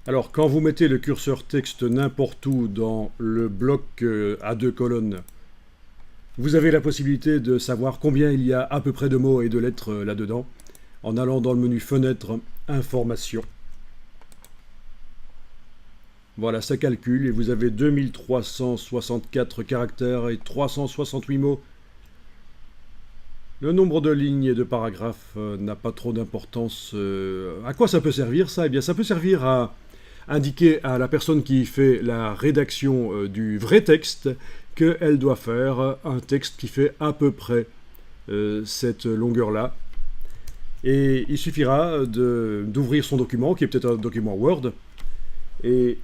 Alors, quand vous mettez le curseur texte n'importe où dans le bloc à deux colonnes, vous avez la possibilité de savoir combien il y a à peu près de mots et de lettres là-dedans, en allant dans le menu Fenêtre, Information. Voilà, ça calcule et vous avez 2364 caractères et 368 mots. Le nombre de lignes et de paragraphes n'a pas trop d'importance. À quoi ça peut servir ça? Eh bien, ça peut servir à indiquer à la personne qui fait la rédaction du vrai texte qu'elle doit faire un texte qui fait à peu près cette longueur-là. Et il suffira d'ouvrir son document, qui est peut-être un document Word, et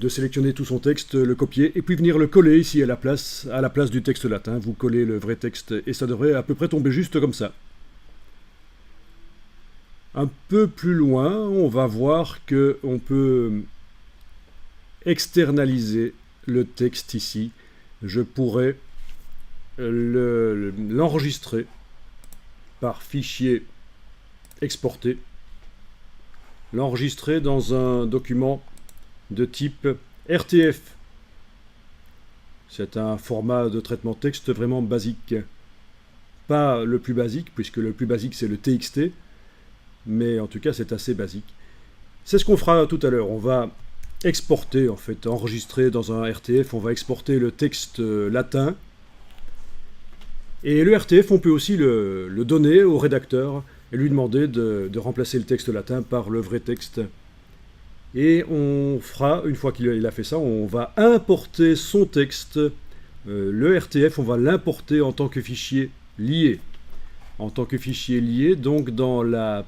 de sélectionner tout son texte, le copier, et puis venir le coller ici à la place du texte latin. Vous collez le vrai texte, et ça devrait à peu près tomber juste comme ça. Un peu plus loin, on va voir qu'on peut externaliser le texte ici. Je pourrais l'enregistrer par fichier exporté, l'enregistrer dans un document de type RTF. C'est un format de traitement texte vraiment basique. Pas le plus basique, puisque le plus basique c'est le TXT, mais en tout cas c'est assez basique. C'est ce qu'on fera tout à l'heure. On va exporter, en fait, enregistrer dans un RTF, on va exporter le texte latin. Et le RTF, on peut aussi le donner au rédacteur et lui demander de remplacer le texte latin par le vrai texte. Et on fera, une fois qu'il a fait ça, on va importer son texte. Le RTF, on va l'importer en tant que fichier lié. En tant que fichier lié, donc dans la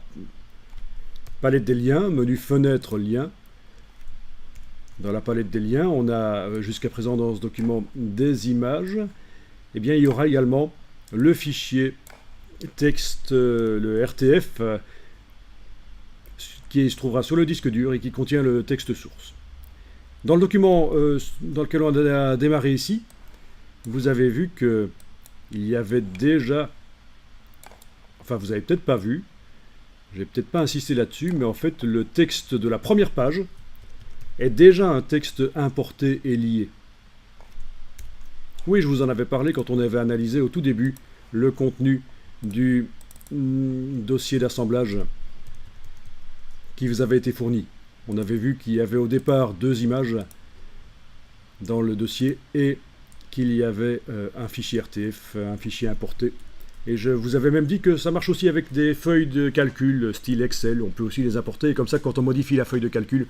palette des liens, menu Fenêtre, Liens. Dans la palette des liens, on a jusqu'à présent dans ce document des images. Eh bien, il y aura également le fichier texte, le RTF, qui se trouvera sur le disque dur et qui contient le texte source. Dans le document dans lequel on a démarré ici, vous avez vu qu'il y avait déjà... Enfin, vous n'avez peut-être pas vu, je n'ai peut-être pas insisté là-dessus, mais en fait, le texte de la première page est déjà un texte importé et lié. Oui, je vous en avais parlé quand on avait analysé au tout début le contenu du dossier d'assemblage qui vous avait été fourni. On avait vu qu'il y avait au départ 2 images dans le dossier et qu'il y avait un fichier RTF, un fichier importé. Et je vous avais même dit que ça marche aussi avec des feuilles de calcul style Excel. On peut aussi les importer et comme ça, quand on modifie la feuille de calcul,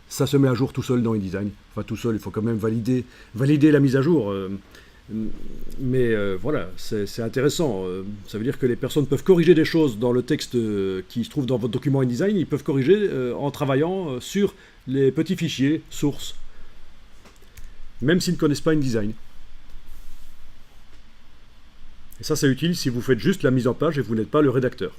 ça se met à jour tout seul dans InDesign. Enfin, tout seul, il faut quand même valider la mise à jour. Mais voilà, c'est intéressant. Ça veut dire que les personnes peuvent corriger des choses dans le texte qui se trouve dans votre document InDesign. Ils peuvent corriger en travaillant sur les petits fichiers sources, même s'ils ne connaissent pas InDesign. Et ça, c'est utile si vous faites juste la mise en page et vous n'êtes pas le rédacteur.